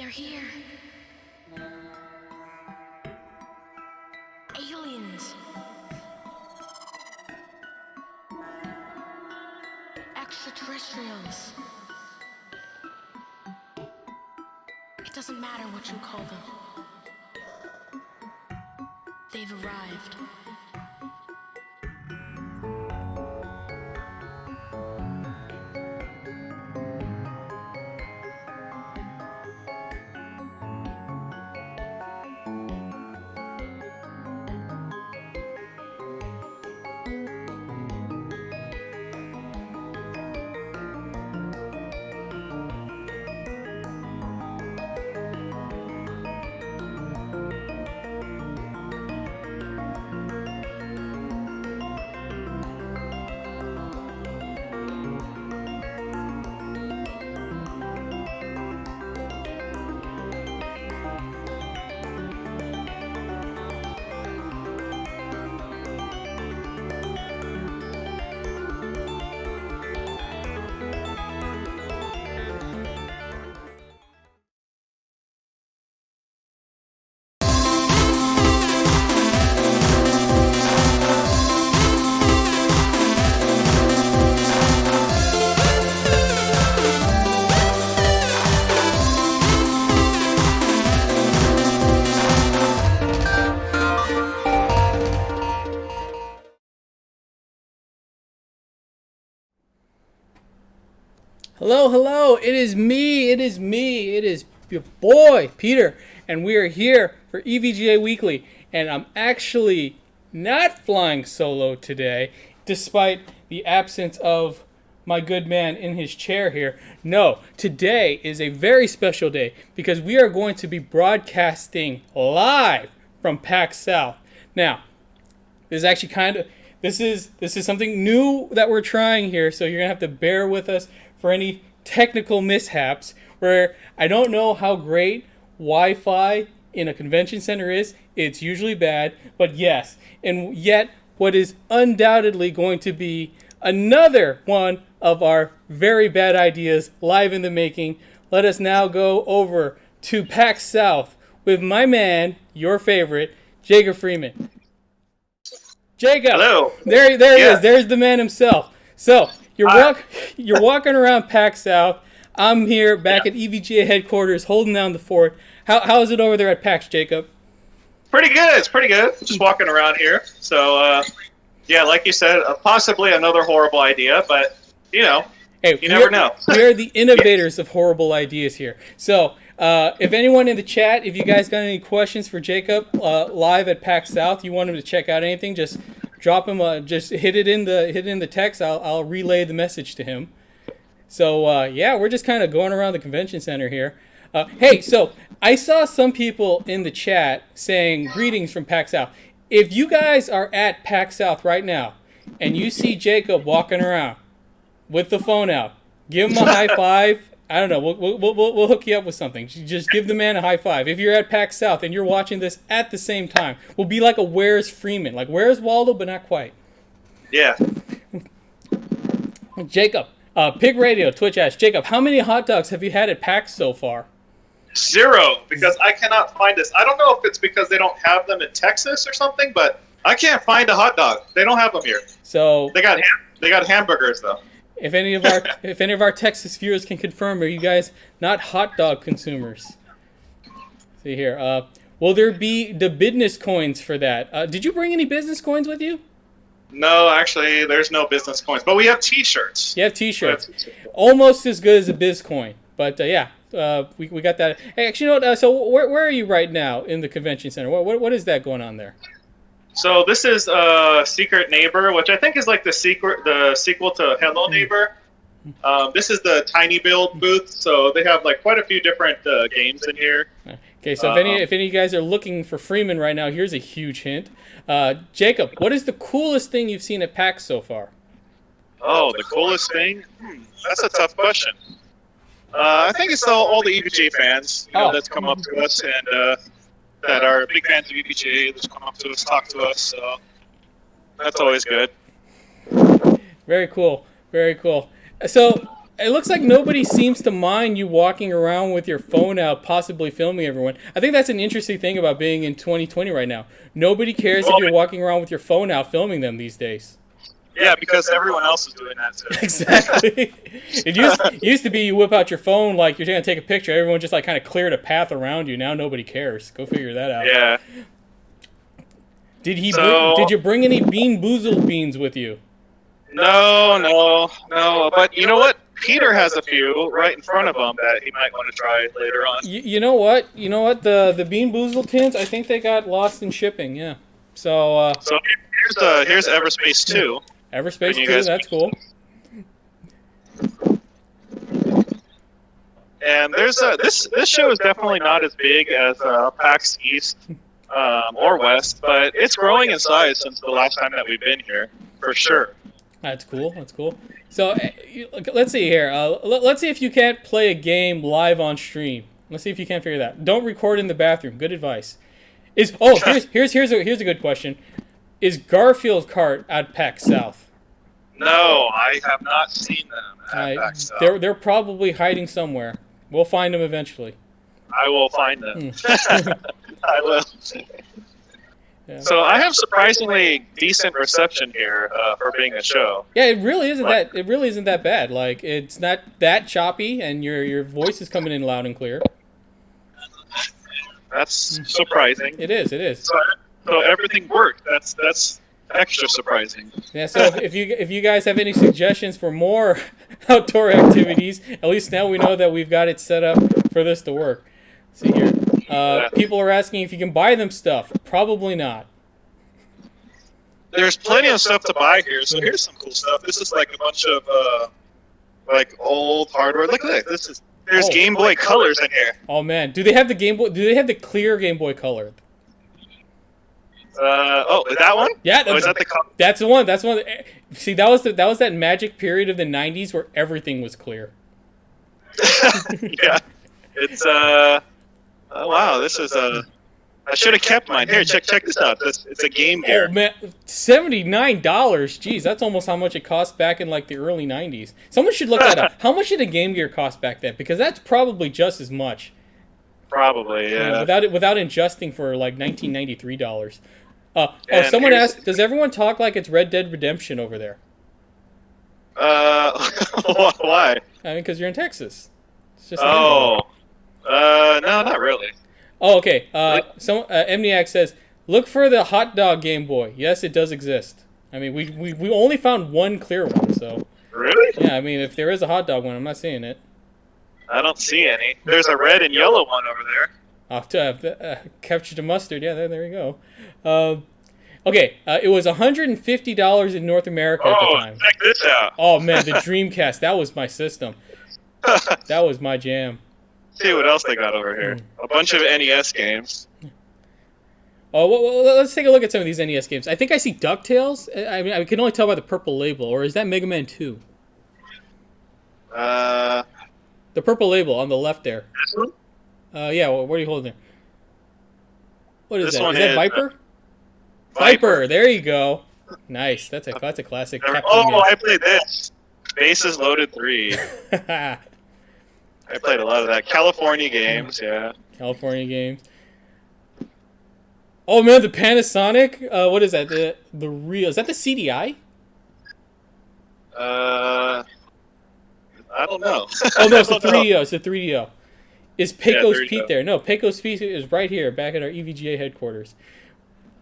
They're here. Aliens. Extraterrestrials. It doesn't matter what you call them. They've arrived. Hello, hello, it is me, it is your boy, Peter, and we are here for EVGA Weekly, and I'm actually not flying solo today, despite the absence of my good man in his chair here. No, today is a very special day, because we are going to be broadcasting live from PAX South. Now, this is actually this is something new that we're trying here, so you're going to have to bear with us for any technical mishaps, where I don't know how great Wi-Fi in a convention center is. It's usually bad, but yes, and yet what is undoubtedly going to be another one of our very bad ideas live in the making. Let us now go over to PAX South with my man, your favorite, Jacob Freeman. Jacob, hello. There he is. There's the man himself. So you're walking around PAX South. I'm here back at EVGA headquarters, holding down the fort. How is it over there at PAX, Jacob? Pretty good. It's pretty good. Just walking around here. So like you said, possibly another horrible idea, but hey, you never know. We are the innovators of horrible ideas here. So if anyone in the chat, if you guys got any questions for Jacob live at PAX South, you want him to check out anything, just drop him. Just hit it in the text. I'll relay the message to him. So we're just kind of going around the convention center here. Hey, so I saw some people in the chat saying greetings from PAX South. If you guys are at PAX South right now and you see Jacob walking around with the phone out, give him a high five. I don't know. We'll hook you up with something. Just give the man a high five. If you're at PAX South and you're watching this at the same time, we'll be like a Where's Freeman, like Where's Waldo, but not quite. Yeah. Jacob, Pig Radio, Twitch asks, Jacob, how many hot dogs have you had at PAX so far? 0, because I cannot find this. I don't know if it's because they don't have them in Texas or something, but I can't find a hot dog. They don't have them here. So they got hamburgers though. If any of our Texas viewers can confirm, are you guys not hot dog consumers? See here. Will there be the business coins for that? Did you bring any business coins with you? No, actually, there's no business coins, but we have T-shirts. You have T-shirts. Almost as good as a biz coin, but we got that. Hey, actually, so where are you right now in the convention center? What is that going on there? So this is Secret Neighbor, which I think is like the sequel to Hello Neighbor. This is the Tiny Build booth, so they have like quite a few different games in here. Okay, so if any of you guys are looking for Freeman right now, here's a huge hint. Jacob, what is the coolest thing you've seen at PAX so far? Oh, the coolest thing? That's a tough question. I think it's all the EVGA fans that's come up to us and that are big fans of EVGA. Just come up to us, talk to us. So that's always good. Very cool. Very cool. So It looks like nobody seems to mind you walking around with your phone out, possibly filming everyone. I think that's an interesting thing about being in 2020 right now. Nobody cares if you're walking around with your phone out filming them these days. Yeah, because everyone else is doing that too. Exactly. It used to be you whip out your phone like you're going to take a picture. Everyone just like kind of cleared a path around you. Now nobody cares. Go figure that out. Yeah. Did you bring any Bean Boozled beans with you? No. But you know what? Peter has a few right in front of him that he might want to try later on. You know what? The Bean Boozled tins, I think they got lost in shipping. Yeah. So here's Everspace 2. Everspace 2, that's cool. And there's this show is definitely not as big as PAX East or West, but it's growing in size since the last time that we've been here, for sure. That's cool. So let's see here. Let's see if you can't play a game live on stream. Let's see if you can't figure that out. Don't record in the bathroom. Good advice. Here's a good question. Is Garfield Kart at PAX South? No, I have not seen them at PAX South. They're probably hiding somewhere. We'll find them eventually. I will find them. I will. Yeah. So I have surprisingly decent reception here for being a show. Yeah, it really isn't that bad. Like, it's not that choppy, and your voice is coming in loud and clear. That's surprising. It is. So everything worked. That's extra surprising. Yeah. So if you guys have any suggestions for more outdoor activities, at least now we know that we've got it set up for this to work. See here. People are asking if you can buy them stuff. Probably not. There's plenty of stuff to buy here. So here's some cool stuff. This is like a bunch of like old hardware. Look at this. There's Game Boy Colors in here. Oh man, do they have the Game Boy? Do they have the clear Game Boy Color? Is that one? Yeah, is that the color? That's the one. That's one. See, that was that magic period of the '90s where everything was clear. Yeah, it's wow, this is I should have kept mine. Here, check this out. It's a Game Gear. Oh man, $79. Jeez, that's almost how much it cost back in like the early '90s. Someone should look that up. How much did a Game Gear cost back then? Because that's probably just as much. Probably, yeah. Without adjusting for like $1993. Someone asked, does everyone talk like it's Red Dead Redemption over there? Why? I mean, because you're in Texas. It's just no, not really. Oh, okay. Amniac says, look for the hot dog Game Boy. Yes, it does exist. I mean, we only found one clear one, so. Really? Yeah, I mean, if there is a hot dog one, I'm not seeing it. I don't see any. There's a red and yellow one over there. Captured the mustard. Yeah, there you go. Okay, it was $150 in North America at the time. Check this out. Oh man, the Dreamcast. That was my system. That was my jam. See what else they got over here. A bunch of NES games. Oh, well, let's take a look at some of these NES games. I think I see DuckTales. I mean, I can only tell by the purple label. Or is that Mega Man 2? The purple label on the left there. This one? Yeah, what are you holding there? What is This that? one Is that is, Viper? Viper. There you go. Nice. That's a classic. Capcom game. I played this. Bases Loaded 3. I played a lot of that. California games, yeah. California games. Oh man, the Panasonic. What is that? The real? Is that the CDI? I don't know. Oh no, it's the 3DO. It's the 3DO. Is Pecos 3DO. Pete there? No, Pecos Pete is right here, back at our EVGA headquarters.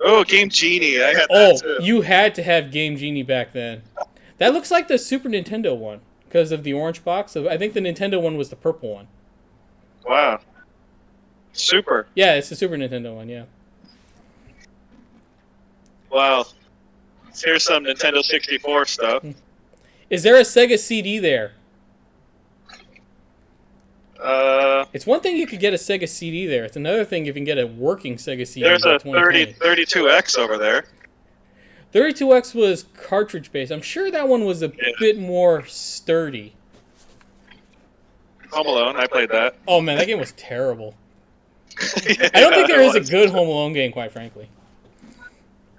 Oh, Game Genie. I had that too. You had to have Game Genie back then. That looks like the Super Nintendo one because of the orange box. So I think the Nintendo one was the purple one. Wow. Super. Yeah, it's the Super Nintendo one. Yeah. Wow. Here's some Nintendo 64 stuff. Is there a Sega CD there? It's one thing you could get a Sega CD there. It's another thing if you can get a working Sega CD. There's a 32X over there. 32X was cartridge based. I'm sure that one was a bit more sturdy. Home Alone, I played that. Oh man, that game was terrible. Yeah, I don't think there is a good Home Alone game, quite frankly.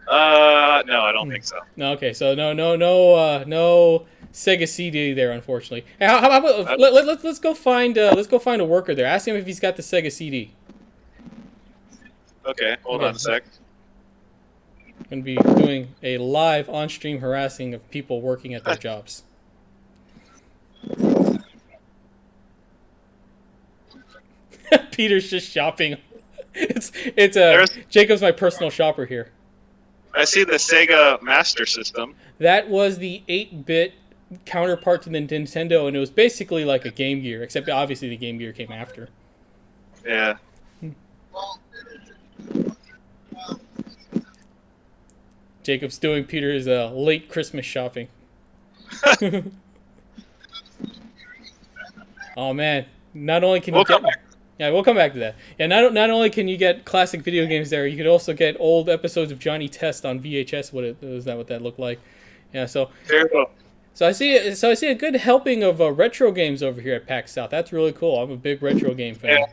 No, I don't think so. No, okay, so no Sega CD there, unfortunately. Hey, how about let's go find a worker there. Ask him if he's got the Sega CD. Okay, hold on a sec. I'm going to be doing a live on-stream harassing of people working at their jobs. Peter's just shopping. It's Jacob's my personal shopper here. I see the Sega Master System. That was the 8-bit counterpart to the Nintendo, and it was basically like a Game Gear, except obviously the Game Gear came after. Yeah. Jacob's doing Peter's late Christmas shopping. Oh man! Not only can you yeah, we'll come back to that. Yeah, not only can you get classic video games there, you could also get old episodes of Johnny Test on VHS. What that looked like? Yeah, so. Very cool. So I see a good helping of retro games over here at PAX South. That's really cool. I'm a big retro game fan.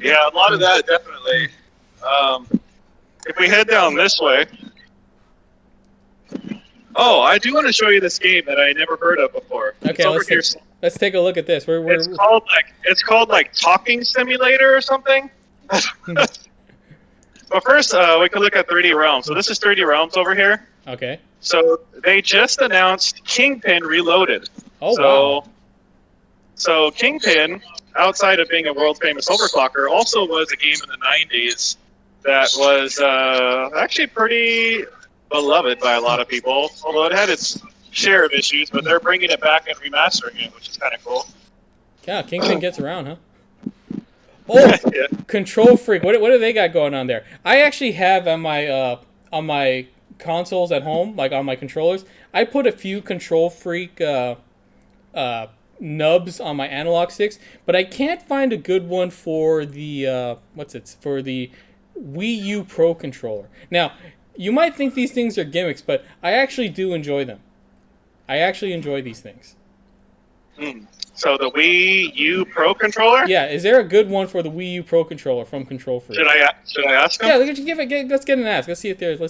Yeah, a lot of that definitely. If we head down this way. Oh, I do want to show you this game that I never heard of before. Okay, let's take a look at this. It's called like Talking Simulator or something. But first, we can look at 3D Realms. So this is 3D Realms over here. Okay. So they just announced Kingpin Reloaded. Oh, wow. So Kingpin, outside of being a world-famous overclocker, also was a game in the 90s that was actually pretty beloved by a lot of people, although it had its share of issues, but they're bringing it back and remastering it, which is kind of cool. Yeah, Kingpin gets around, huh? Oh, yeah. Control Freak. What do they got going on there? I actually have on my consoles at home, like on my controllers, I put a few Control Freak nubs on my analog sticks, but I can't find a good one for the for the Wii U Pro controller. Now, you might think these things are gimmicks, but I actually do enjoy them. I actually enjoy these things. So the Wii U Pro controller? Yeah, is there a good one for the Wii U Pro controller from Control Freak? Should I ask him? Yeah, let's get an ask. Let's see if there's one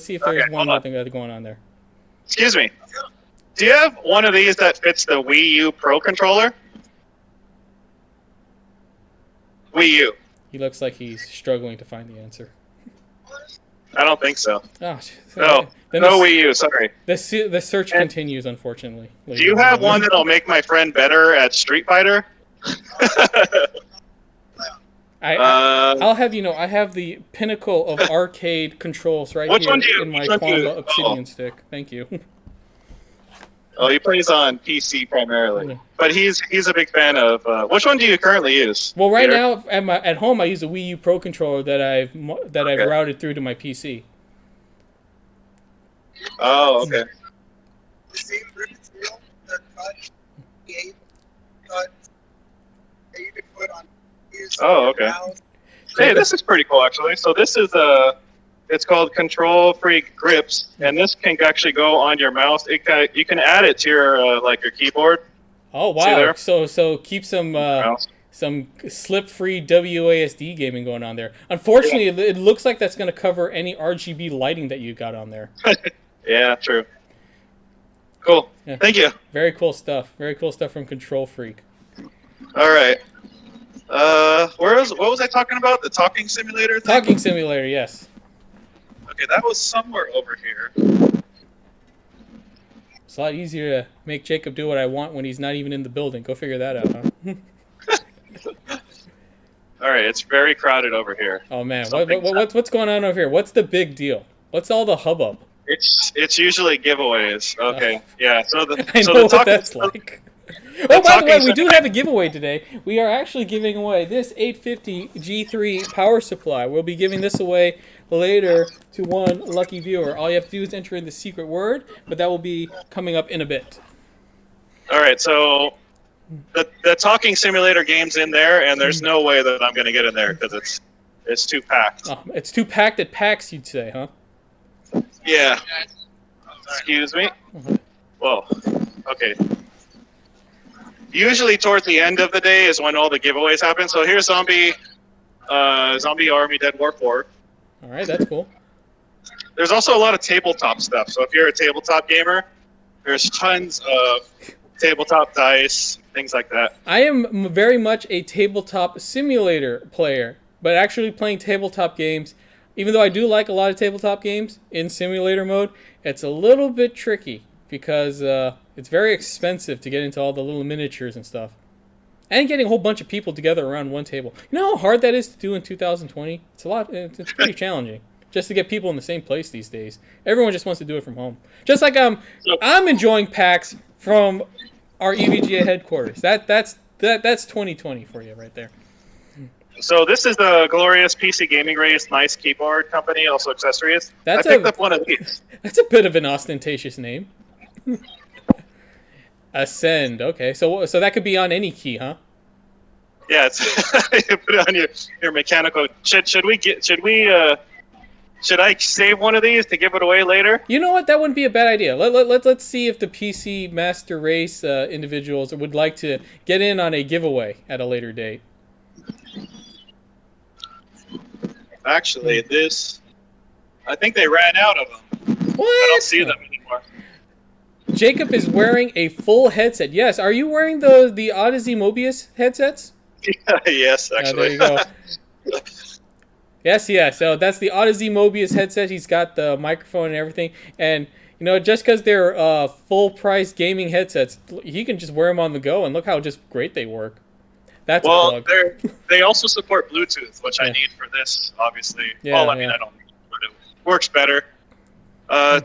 thing that's going on there. Excuse me. Do you have one of these that fits the Wii U Pro controller? Wii U. He looks like he's struggling to find the answer. I don't think so. Oh, no Wii U, sorry. The search continues, unfortunately. Do you have one that'll make my friend better at Street Fighter? I'll have you know, I have the pinnacle of arcade controls right here in my Quamba Obsidian stick. Thank you. Oh, he plays on PC primarily, but he's a big fan of. Which one do you currently use? Well, right now at home I use a Wii U Pro controller that I've routed through to my PC. Oh, okay. Oh, okay. Hey, this is pretty cool actually. So this is it's called Control Freak Grips, and this can actually go on your mouse. You can add it to your your keyboard. Oh wow! So keep some slip-free WASD gaming going on there. Unfortunately, it looks like that's going to cover any RGB lighting that you got on there. Yeah, true. Cool. Yeah. Thank you. Very cool stuff. Very cool stuff from Control Freak. All right. What was I talking about? The Talking Simulator thing? Talking Simulator, yes. Okay, that was somewhere over here. It's a lot easier to make Jacob do what I want when he's not even in the building. Go figure that out, huh? All right, it's very crowded over here. Oh man, what's going on over here? What's the big deal? What's all the hubbub? It's usually giveaways. Okay, yeah. So I know what that's like. Oh, by the way, we do have a giveaway today. We are actually giving away this 850 G3 power supply. We'll be giving this away later to one lucky viewer. All you have to do is enter in the secret word, but that will be coming up in a bit. All right, so the Talking Simulator game's in there, and there's no way that I'm going to get in there because it's too packed. Oh, it's too packed at PAX, you'd say, huh? Yeah. Excuse me. Whoa. Okay. Usually towards the end of the day is when all the giveaways happen. So here's Zombie Army Dead War 4. All right, that's cool. There's also a lot of tabletop stuff. So if you're a tabletop gamer, There's tons of tabletop dice, things like that. I am very much a tabletop simulator player, but actually playing tabletop games, even though I do like a lot of tabletop games in simulator mode, it's a little bit tricky because it's very expensive to get into all the little miniatures and stuff. And getting a whole bunch of people together around one table. You know how hard that is to do in 2020? It's a lot. It's pretty challenging just to get people in the same place these days. Everyone just wants to do it from home. Just like I'm enjoying PAX from our EVGA headquarters. That's 2020 for you right there. So this is the glorious PC Gaming Race Nice Keyboard Company, also accessories. I picked up one of these. That's a bit of an ostentatious name. Ascend. Okay, so that could be on any key, huh? Yeah, it's you put it on your mechanical. Should I save one of these to give it away later? You know what? That wouldn't be a bad idea. Let's see if the PC Master Race individuals would like to get in on a giveaway at a later date. Actually, I think they ran out of them. What? I don't see them anymore. Jacob is wearing a full headset. Yes, are you wearing the Odyssey Mobius headsets? Yes, actually. There you go. Yes. So that's the Odyssey Mobius headset. He's got the microphone and everything. And, you know, just because they're full-price gaming headsets, he can just wear them on the go, and look how just great they work. That's a plug. They also support Bluetooth, which I need for this, obviously. Yeah, well, I mean, I don't need it, but it works better.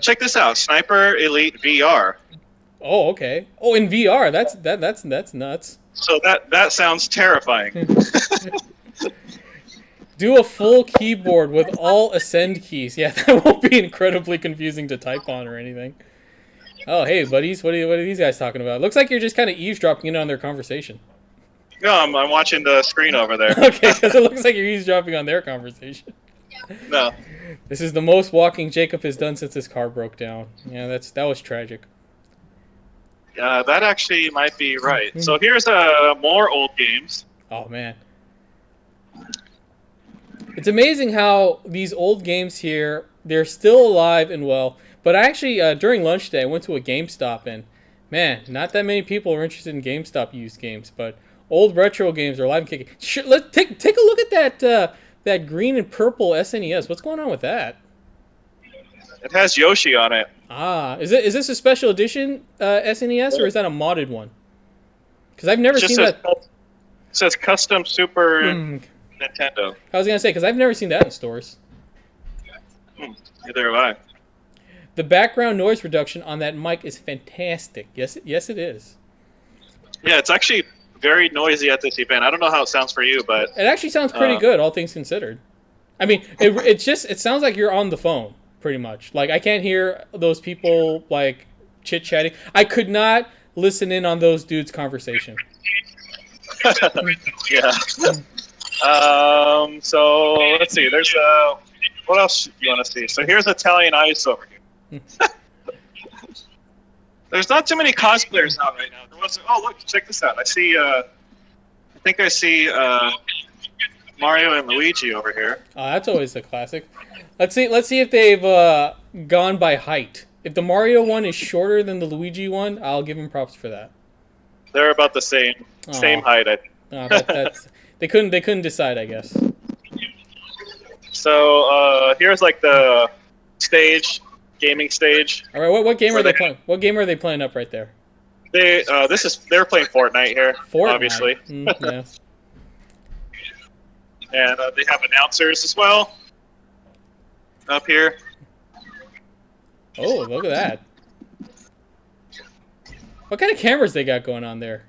Check this out, Sniper Elite VR. Oh, okay. Oh, in VR, that's nuts. So that sounds terrifying. Do a full keyboard with all Ascend keys. Yeah, that won't be incredibly confusing to type on or anything. Oh, hey, buddies, what are these guys talking about? Looks like you're just kind of eavesdropping in on their conversation. No, I'm watching the screen over there. Okay, because it looks like you're eavesdropping on their conversation. No. This is the most walking Jacob has done since his car broke down. Yeah, that was tragic. That actually might be right. So here's more old games. Oh, man. It's amazing how these old games here, they're still alive and well. But actually, during lunch day, I went to a GameStop, and man, not that many people are interested in GameStop used games, but old retro games are alive and kicking. Sure, let's take a look at that green and purple SNES. What's going on with that? It has Yoshi on it. Ah, is this a special edition SNES, or is that a modded one? Because I've never seen that. It says Custom Super Nintendo. I was going to say, because I've never seen that in stores. Neither have I. The background noise reduction on that mic is fantastic. Yes, it is. Yeah, it's actually very noisy at this event. I don't know how it sounds for you, but it actually sounds pretty good, all things considered. I mean, it sounds like you're on the phone, pretty much. Like, I can't hear those people, like, chit-chatting. I could not listen in on those dudes' conversation. Yeah. So, let's see. There's, what else do you want to see? So, here's Italian Ice over here. There's not too many cosplayers out right now. Oh, look, check this out. I think I see Mario and Luigi over here. Oh, that's always a classic. Let's see if they've gone by height. If the Mario one is shorter than the Luigi one, I'll give them props for that. They're about the same height, I think. That's they couldn't decide, I guess. So here's like the gaming stage. All right, what game are they playing? What game are they playing up right there? They're playing Fortnite here, Fortnite. obviously. Yeah. And they have announcers as well up here. Oh, look at that. What kind of cameras they got going on there?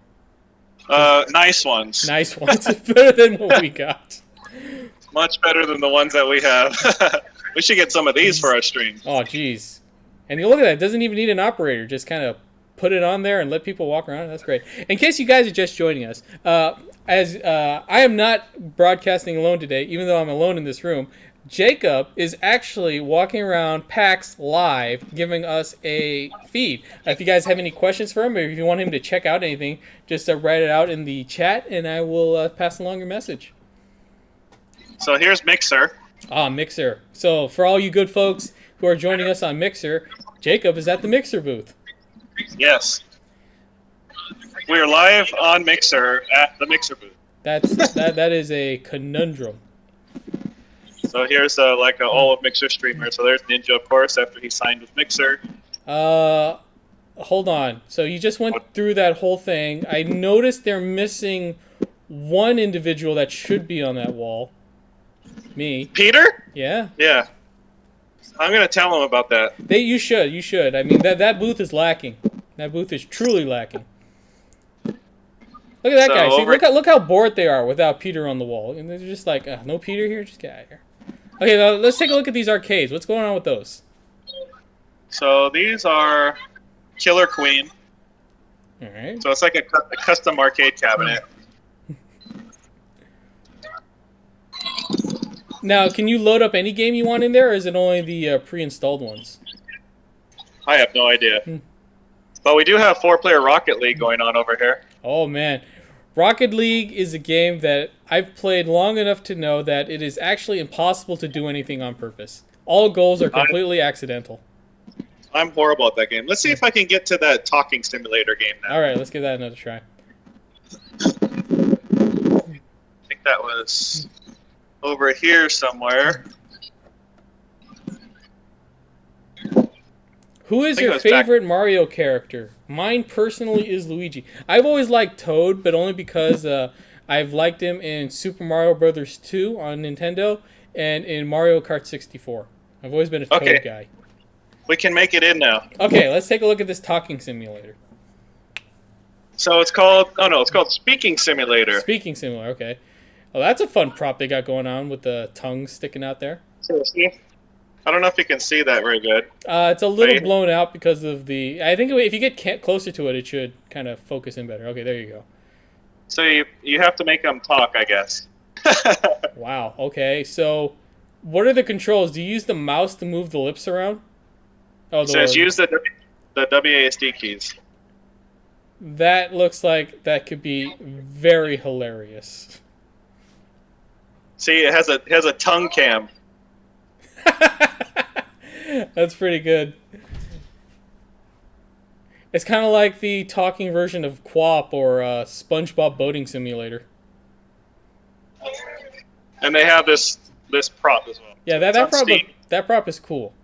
Nice ones. Nice ones. Better than what we got. Much better than the ones that we have. We should get some of these for our stream. Oh, jeez. And you look at that. It doesn't even need an operator. Just kind of put it on there and let people walk around. That's great. In case you guys are just joining us, as I am not broadcasting alone today, even though I'm alone in this room, Jacob is actually walking around PAX Live giving us a feed. If you guys have any questions for him, or if you want him to check out anything, just write it out in the chat, and I will pass along your message. So here's Mixer. Ah, Mixer. So for all you good folks who are joining us on Mixer, Jacob is at the Mixer booth. Yes. We are live on Mixer at the Mixer booth. That is a conundrum. So here's like all of Mixer streamers. So there's Ninja, of course, after he signed with Mixer. Hold on. So you just went through that whole thing. I noticed they're missing one individual that should be on that wall. Me. Peter? Yeah. Yeah. I'm gonna tell him about that. You should. I mean, that booth is lacking. That booth is truly lacking. Look at that guy. See, look how bored they are without Peter on the wall. And they're just like, no Peter here? Just get out of here. Okay, now let's take a look at these arcades. What's going on with those? So these are Killer Queen. All right. So it's like a custom arcade cabinet. Now, can you load up any game you want in there, or is it only the pre-installed ones? I have no idea. But we do have 4-player Rocket League going on over here. Oh, man. Rocket League is a game that I've played long enough to know that it is actually impossible to do anything on purpose. All goals are completely accidental. I'm horrible at that game. Let's see if I can get to that talking simulator game now. All right, let's give that another try. I think that was over here somewhere. Who is your favorite Mario character? Mine personally is Luigi. I've always liked Toad, but only because I've liked him in Super Mario Bros. 2 on Nintendo and in Mario Kart 64. I've always been a Toad guy. We can make it in now. Okay, let's take a look at this talking simulator. So it's called, it's called Speaking Simulator. Speaking Simulator, okay. Oh, that's a fun prop they got going on with the tongue sticking out there. Seriously? I don't know if you can see that very good. It's a little blown out because of the... I think if you get closer to it, it should kind of focus in better. Okay, there you go. So you have to make them talk, I guess. Wow, okay. So what are the controls? Do you use the mouse to move the lips around? Oh, it says use the WASD keys. That looks like that could be very hilarious. See, it has a tongue cam. That's pretty good. It's kind of like the talking version of Quap or SpongeBob Boating Simulator. And they have this prop as well. Yeah, that prop is cool.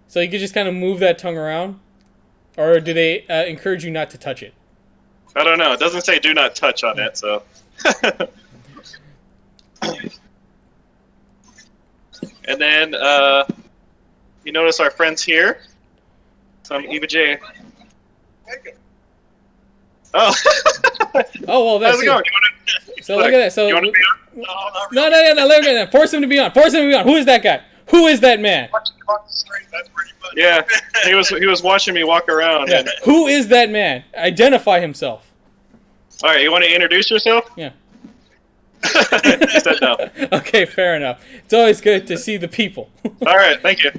So you could just kind of move that tongue around? Or do they encourage you not to touch it? I don't know. It doesn't say do not touch on it, so... And then, you notice our friends here. Some EVGA. Oh. Oh, well, that's How's it going? So look at that. So, you want to be on? No, look at that. Force him to be on. Who is that guy? Who is that man? Yeah, he was watching me walk around. Yeah. And... Who is that man? Identify himself. All right, you want to introduce yourself? Yeah. He said no. Okay, fair enough. It's always good to see the people. All right, thank you.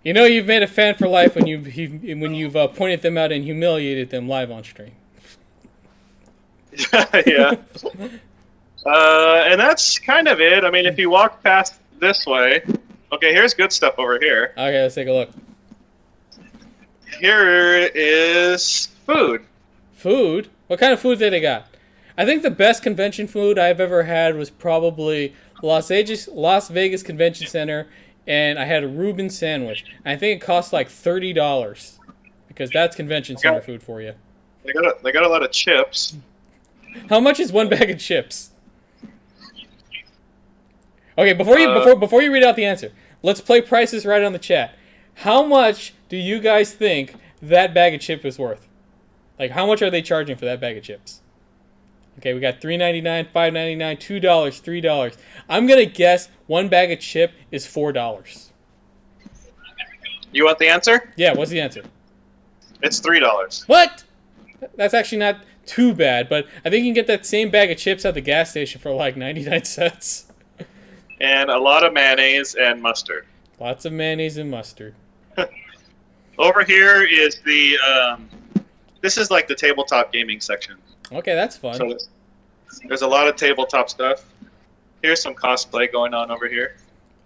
You know you've made a fan for life when you've pointed them out and humiliated them live on stream. Yeah. And that's kind of it. I mean, if you walk past this way... Okay, here's good stuff over here. Okay, let's take a look. Here is food. Food? What kind of food did they got? I think the best convention food I've ever had was probably Las Vegas Convention Center, and I had a Reuben sandwich. I think it cost like $30 because that's convention center food for you. They got a lot of chips. How much is one bag of chips? Okay, before you read out the answer, let's play prices right on the chat. How much do you guys think that bag of chips is worth? Like, how much are they charging for that bag of chips? Okay, we got $3.99, $5.99, $2, $3. I'm gonna guess one bag of chip is $4. You want the answer? Yeah, what's the answer? It's $3. What? That's actually not too bad, but I think you can get that same bag of chips at the gas station for like 99 cents. And a lot of mayonnaise and mustard. Lots of mayonnaise and mustard. Over here is the, this is like the tabletop gaming section. Okay, that's fun. So there's a lot of tabletop stuff. Here's some cosplay going on over here.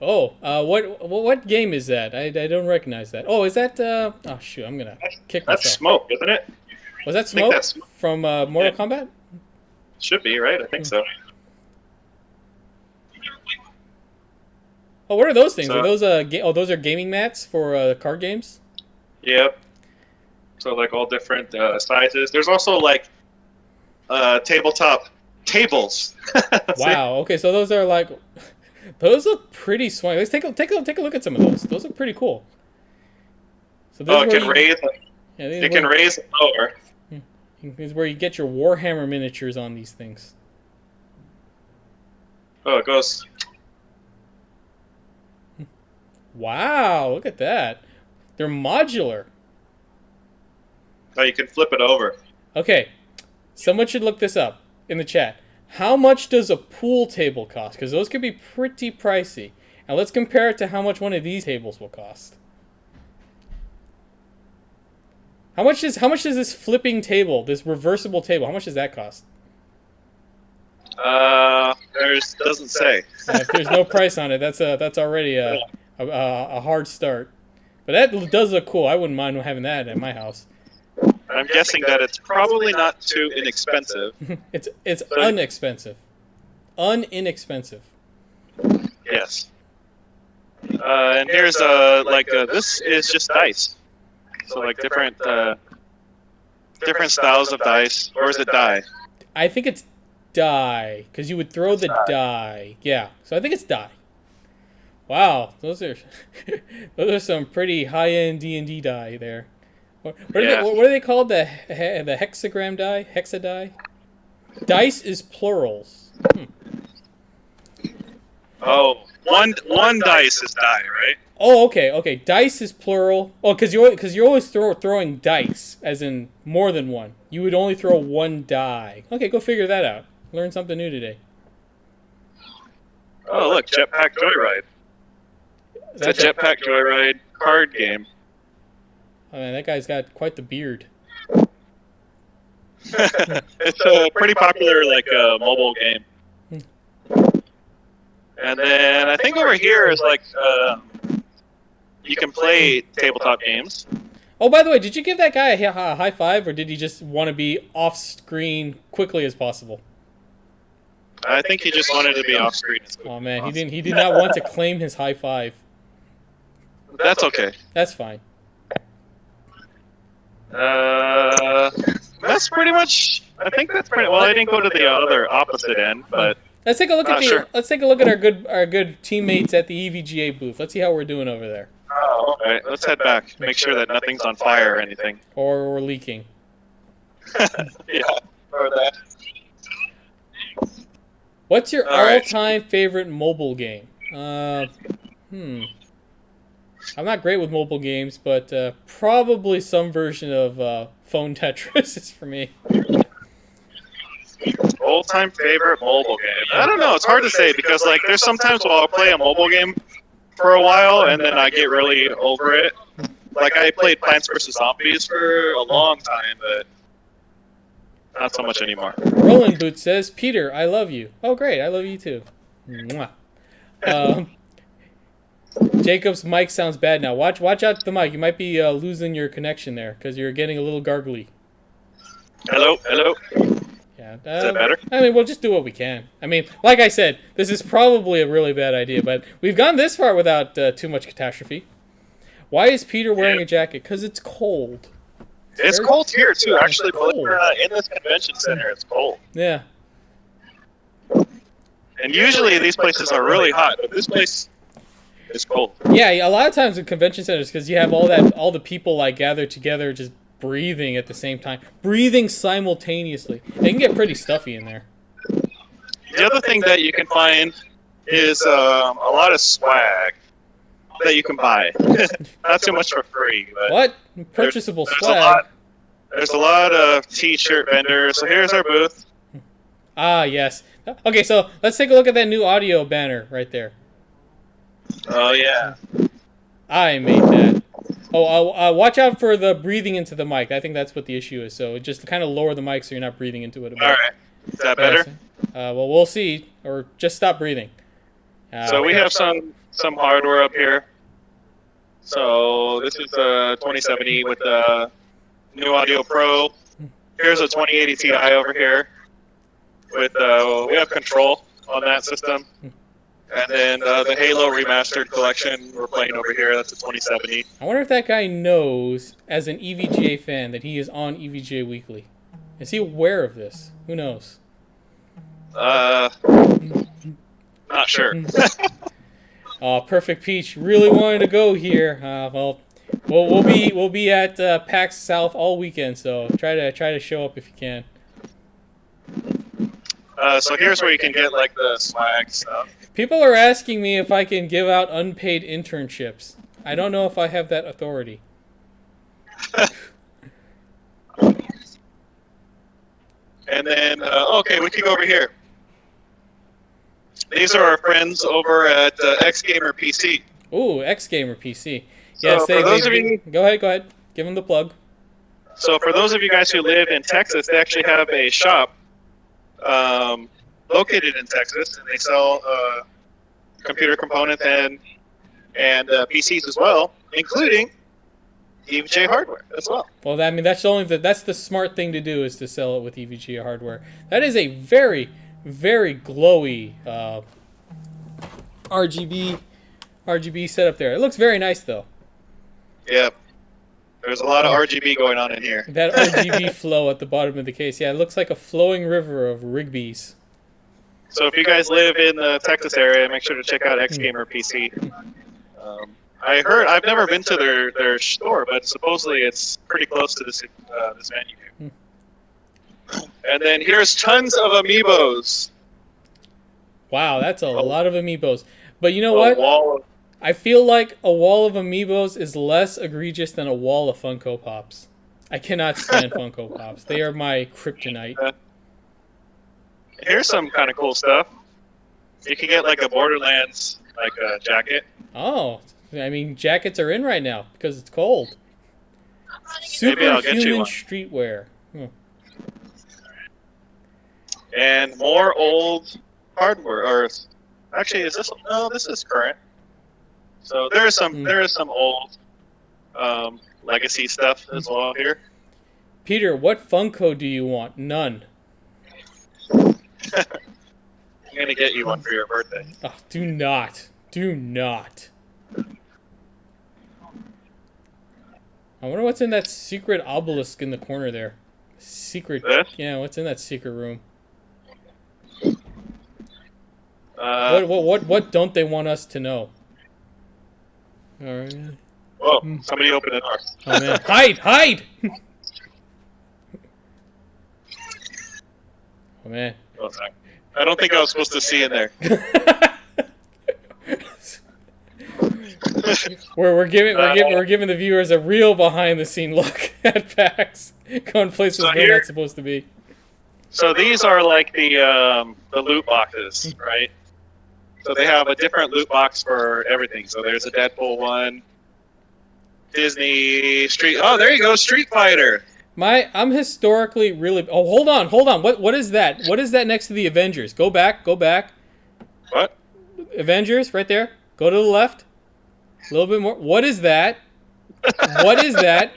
Oh, what game is that? I don't recognize that. Oh, is that? Oh shoot, I'm gonna kick That's myself. Smoke, isn't it? Was that I think Smoke that's from Mortal Kombat? should be right. I think so. Oh, what are those things? So- Are those those are gaming mats for card games? Yep. So like all different sizes. There's also like tabletop tables. See? Wow. Okay, so those are like those look pretty swanky. Let's take a look at some of those. Those are pretty cool. So Oh, is it where can you- raise. yeah, these It are can where- raise and lower. This is where you get your Warhammer miniatures on these things. Oh, it goes. Wow, look at that. They're modular. Oh, you can flip it over. Okay, someone should look this up in the chat. How much does a pool table cost? Because those could be pretty pricey. And let's compare it to how much one of these tables will cost. How much does this flipping table, this reversible table, how much does that cost? Doesn't say. If there's no price on it, that's already a hard start. But that does look cool. I wouldn't mind having that at my house. I'm guessing that it's probably not too inexpensive. It's inexpensive. Inexpensive. Yes. And here's this is just dice. So like different styles of dice, or is it die? I think it's die, because you would throw the die. Yeah, so I think it's die. Wow, those are some pretty high-end D&D die there. What are they called? The hexagram die? Hexa die? Dice is plurals. Oh, one dice is die, right? Oh, okay. Dice is plural. Oh, because you're always throwing dice, as in more than one. You would only throw one die. Okay, go figure that out. Learn something new today. Oh, look, Jetpack Joyride. It's a Jetpack Joyride card game. Oh man, that guy's got quite the beard. It's a pretty popular mobile game. And then I think over here is you can play tabletop games. Oh, by the way, did you give that guy a high five, or did he just want to be off screen quickly as possible? I think he just wanted to be off screen. Oh man, he did not want to claim his high five. That's okay. That's fine. That's pretty much. I think that's pretty. Well, I didn't go to the other opposite end, but Let's take a look at sure. let's take a look at our good teammates at the EVGA booth. Let's see how we're doing over there. all right. Let's head back. Make sure that nothing's on fire or anything. Or we're leaking. Yeah. Or that. What's your All right. all-time favorite mobile game? I'm not great with mobile games, but probably some version of phone Tetris is for me. All-time favorite mobile game. I don't know. It's hard to say because there's sometimes I'll play a mobile game for a while and then I get really over it. Like I played Plants vs Zombies for a long time, but not so much anymore. Roland Boot says, Peter, I love you. Oh, great. I love you too. Mwah. Jacob's mic sounds bad now. Watch out the mic. You might be losing your connection there because you're getting a little gargly. Hello. Yeah. Is that better? I mean, we'll just do what we can. I mean, like I said, this is probably a really bad idea, but we've gone this far without too much catastrophe. Why is Peter wearing a jacket? Because it's cold. It's very- cold here too. Actually, cold. believe it or not, in this convention center, it's cold. Yeah. And usually these places are really hot, but this place is cold. Yeah, a lot of times in convention centers, because you have all the people gathered together, just breathing at the same time, breathing simultaneously. It can get pretty stuffy in there. The other thing that you can find is a lot of swag that you can buy. Not too much for free, but What? Purchasable there's swag. There's a lot of t-shirt vendors. So here's our booth. Ah, yes. Okay, so let's take a look at that new audio banner right there. Oh yeah. I made that. Oh, watch out for the breathing into the mic. I think that's what the issue is. So just kind of lower the mic so you're not breathing into it. All right. Is that better? Well, we'll see. Or just stop breathing. So we have some some hardware up here. So this is a 2070 with a new Audio Pro. Here's a 2080 Ti over here with we have control on that system. And then the Halo Remastered Collection we're playing over here. That's a 2070. I wonder if that guy knows, as an EVGA fan, that he is on EVGA Weekly. Is he aware of this? Who knows? Not sure. Perfect Peach really wanted to go here. Well, we'll be at PAX South all weekend, so try to show up if you can. So here's where you can get like the swag stuff. People are asking me if I can give out unpaid internships. I don't know if I have that authority. And then, okay, we can go over here. These are our friends over at X Gamer PC. Ooh, X Gamer PC. So Yes, for those of you, go ahead. Give them the plug. so for those of you guys who live in Texas, they actually have a shop located in Texas, and they sell computer components and PCs as well, including EVGA hardware as well. Well, I mean, that's the smart thing to do, is to sell it with EVGA hardware. That is a very, very glowy RGB setup there. It looks very nice, though. Yeah, there's a lot of RGB going on in here. That RGB flow at the bottom of the case. Yeah, it looks like a flowing river of Rigby's. So if you guys live in the Texas area, make sure to check out X Gamer PC. I heard, I've never been to their store, but supposedly it's pretty close to this venue. And then here's tons of amiibos. Wow, that's a lot of amiibos. But you know what? Wall of, I feel like a wall of amiibos is less egregious than a wall of Funko Pops. I cannot stand Funko Pops. They are my kryptonite. Here's some kind of cool stuff. You can get like a Borderlands jacket. Oh, I mean, jackets are in right now because it's cold. Maybe I'll get you Superhuman one. streetwear. And more old hardware. Or actually, is this? No, this is current. So there is some old legacy stuff as well here. Peter, what Funko do you want? None. I'm gonna get you one for your birthday. Oh, do not. Do not. I wonder what's in that secret obelisk in the corner there. Secret. This? Yeah, what's in that secret room? What don't they want us to know? All right. Whoa! Somebody opened the door. Oh man! Hide! Oh man! Oh, sorry. I don't think I was supposed to see in there. we're giving the viewers a real behind the scene look at PAX, going places So they're here- not supposed to be. So these are like the loot boxes, right? So they have a different loot box for everything. So there's a Deadpool one, Disney Street. Oh, there you go, Street Fighter. I'm historically really. Oh, hold on. What is that? What is that next to the Avengers? Go back. What? Avengers, right there. Go to the left. A little bit more. What is that? What is that?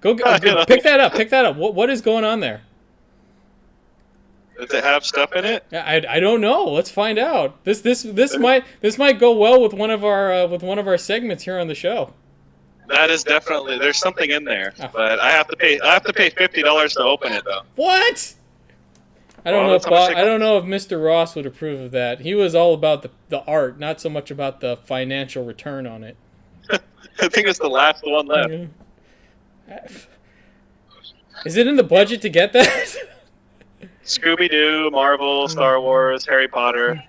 Go pick that up. What is going on there? Does it have stuff in it? I don't know. Let's find out. This might go well with one of our segments here on the show. That is definitely, there's something in there, but I have to pay $50 to open it though. What? I don't know if Mr. Ross would approve of that. He was all about the art, not so much about the financial return on it. I think it's the last one left. Is it in the budget to get that? Scooby-Doo, Marvel, Star Wars, Harry Potter,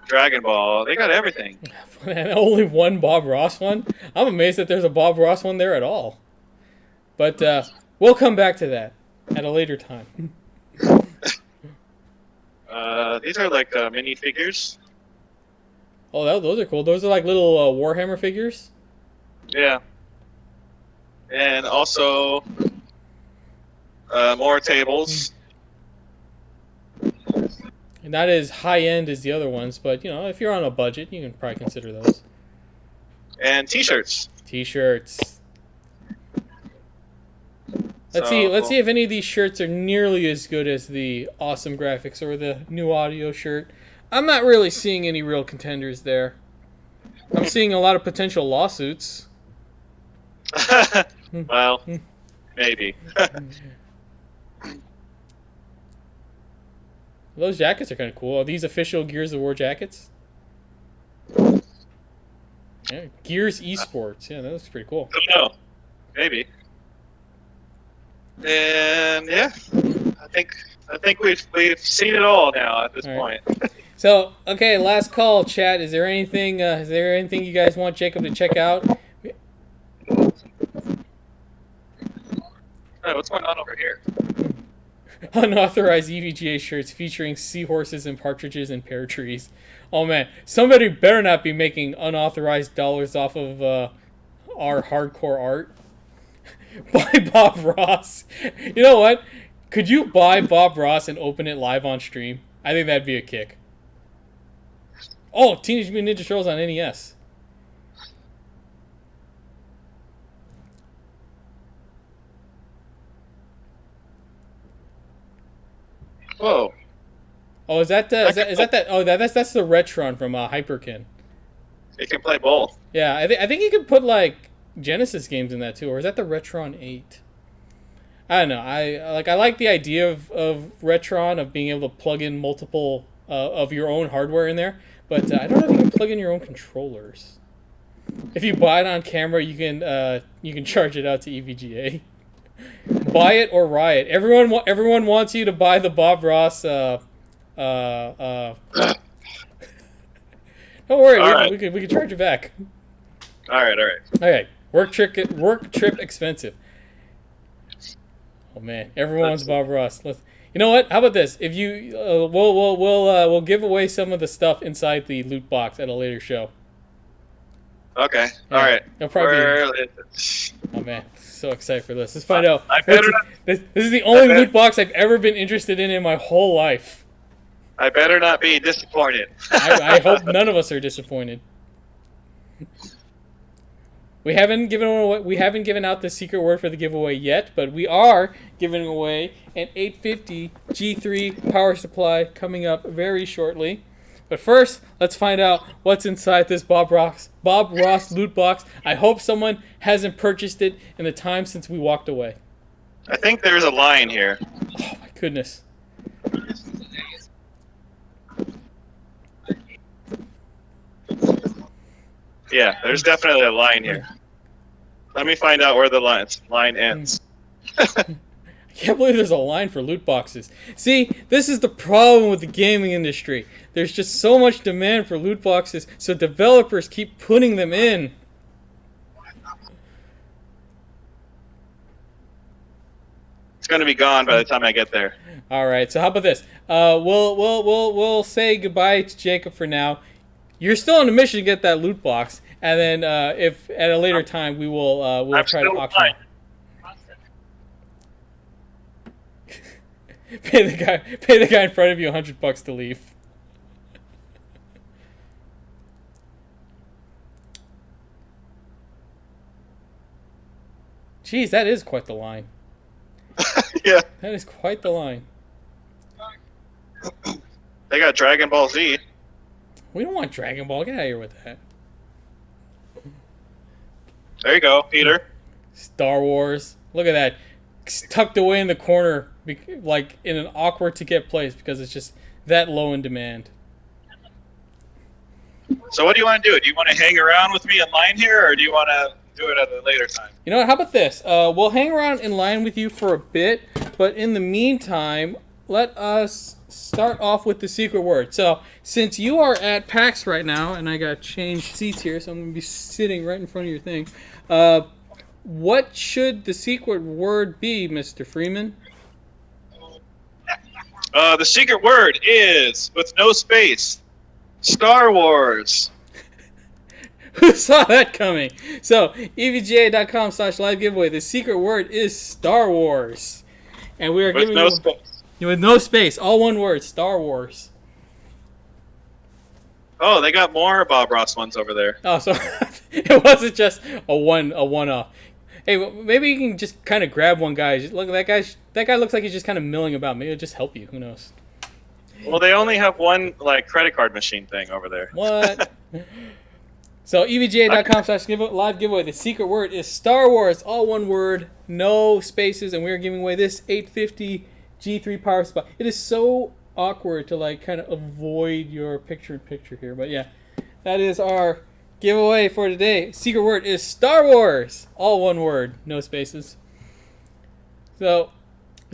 Dragon Ball. They got everything. Only one Bob Ross one? I'm amazed that there's a Bob Ross one there at all. But we'll come back to that at a later time. These are like mini figures. Oh, those are cool. Those are like little Warhammer figures? Yeah. And also more tables. Not as high end as the other ones, but you know, if you're on a budget, you can probably consider those. And T-shirts. T-shirts. Let's see if any of these shirts are nearly as good as the awesome graphics or the new audio shirt. I'm not really seeing any real contenders there. I'm seeing a lot of potential lawsuits. Well, maybe. Those jackets are kind of cool. Are these official Gears of War jackets? Yeah, Gears Esports. Yeah, that looks pretty cool. I don't know. Maybe. And yeah, I think we've seen it all now at this point. So, okay, last call, chat. Is there anything you guys want Jacob to check out? Oh, what's going on over here? Unauthorized EVGA shirts featuring seahorses and partridges and pear trees. Oh man, somebody better not be making unauthorized dollars off of our hardcore art. Buy Bob Ross. You know what? Could you buy Bob Ross and open it live on stream? I think that'd be a kick. Oh, Teenage Mutant Ninja Turtles on NES. Whoa. Oh, is that that? Oh, that's the Retron from Hyperkin. It can play both. Yeah, I think you could put like Genesis games in that too, or is that the Retron 8? I don't know. I like the idea of Retron, of being able to plug in multiple of your own hardware in there, but I don't know if you can plug in your own controllers. If you buy it on camera, you can charge it out to EVGA. Buy it or riot. Everyone wants you to buy the Bob Ross. Don't worry, right. we can charge it back. All right. Okay, work trip expensive. Oh man, everyone wants Bob Ross. You know what? How about this? If you we'll give away some of the stuff inside the loot box at a later show. Okay. Yeah. All right. It'll probably Oh man, so excited for this. Let's find out. This is the only loot box I've ever been interested in my whole life. I better not be disappointed. I hope none of us are disappointed. We haven't given out the secret word for the giveaway yet, but we are giving away an 850 G3 power supply coming up very shortly. But first, let's find out what's inside this Bob Ross loot box. I hope someone hasn't purchased it in the time since we walked away. I think there's a line here. Oh my goodness. Yeah, there's definitely a line here. Let me find out where the line ends. I can't believe there's a line for loot boxes. See, this is the problem with the gaming industry. There's just so much demand for loot boxes, so developers keep putting them in. It's going to be gone by the time I get there. All right, so how about this? We'll say goodbye to Jacob for now. You're still on a mission to get that loot box, and then if at a later time we'll try to auction it. Pay the guy in front of you $100 to leave. Jeez, that is quite the line. Yeah. That is quite the line. They got Dragon Ball Z. We don't want Dragon Ball. Get out of here with that. There you go, Peter. Star Wars. Look at that. Tucked away in the corner, like in an awkward to get place because it's just that low in demand. So what do you want to do? Do you want to hang around with me in line here, or do you want to do it at a later time? You know what? How about this? We'll hang around in line with you for a bit, but in the meantime, let us start off with the secret word. So, since you are at PAX right now, and I got changed seats here, so I'm going to be sitting right in front of your thing, what should the secret word be, Mr. Freeman? The secret word is, with no space, Star Wars. Who saw that coming? So, evga.com/live giveaway. The secret word is Star Wars. And we are with giving no you... space. With no space. All one word. Star Wars. Oh, they got more Bob Ross ones over there. Oh, so it wasn't just a one-off. Hey, well, maybe you can just kind of grab one guy. Just, look, that guy looks like he's just kind of milling about. Maybe it'll just help you. Who knows? Well, they only have one like credit card machine thing over there. What? So EVGA.com/live giveaway. The secret word is Star Wars, all one word, no spaces, and we are giving away this 850 G3 power supply. It is so awkward to like kind of avoid your picture-in-picture here, but yeah, that is our giveaway for today. Secret word is Star Wars, all one word, no spaces. So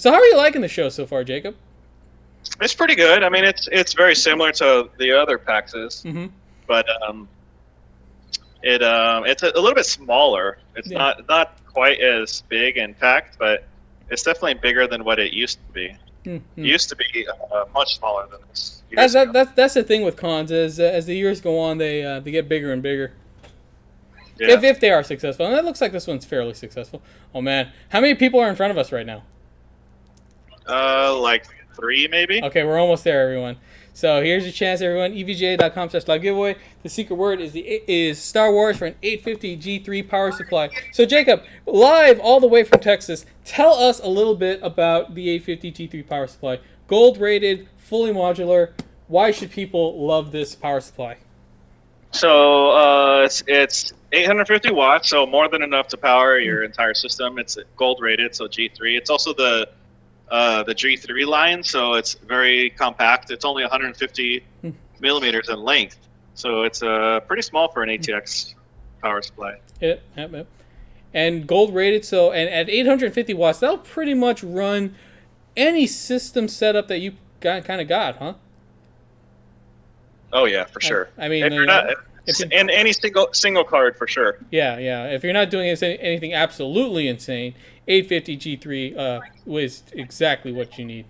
how are you liking the show so far, Jacob? It's pretty good. I mean, it's very similar to the other PAXs, but it's a little bit smaller. It's not quite as big and packed, but it's definitely bigger than what it used to be. It used to be much smaller than this. That's the thing with cons is as the years go on, they get bigger and bigger. Yeah. If they are successful, and it looks like this one's fairly successful. Oh man, how many people are in front of us right now? Like 3 maybe. Okay, we're almost there, everyone. So here's your chance, everyone. EVGA.com/live giveaway. The secret word is Star Wars for an 850 G3 power supply. So Jacob, live all the way from Texas, tell us a little bit about the 850 G3 power supply. Gold rated, fully modular. Why should people love this power supply? So it's 850 watts, so more than enough to power your entire system. It's gold rated, so G3. It's also the G3 line, so it's very compact. It's only 150 millimeters in length, so it's pretty small for an ATX power supply. Yep. And gold rated, so and at 850 watts, that'll pretty much run any system setup that you kind of got, huh? Oh yeah, for sure. I mean, if you're not, and any single card for sure. Yeah. If you're not doing anything absolutely insane, 850 G3 was exactly what you need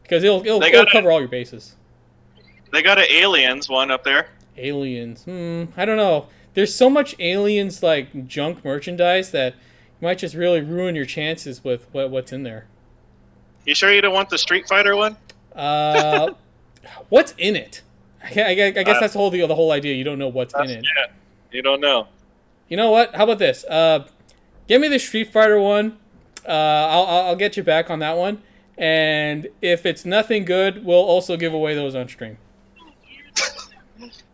because it'll cover all your bases. They got an Aliens one up there. Aliens, I don't know. There's so much Aliens like junk merchandise that you might just really ruin your chances with what's in there. You sure you don't want the Street Fighter one? What's in it? I guess that's the whole idea. You don't know what's in it. Yeah, you don't know. You know what? How about this? Give me the Street Fighter one. I'll get you back on that one. And if it's nothing good, we'll also give away those on stream.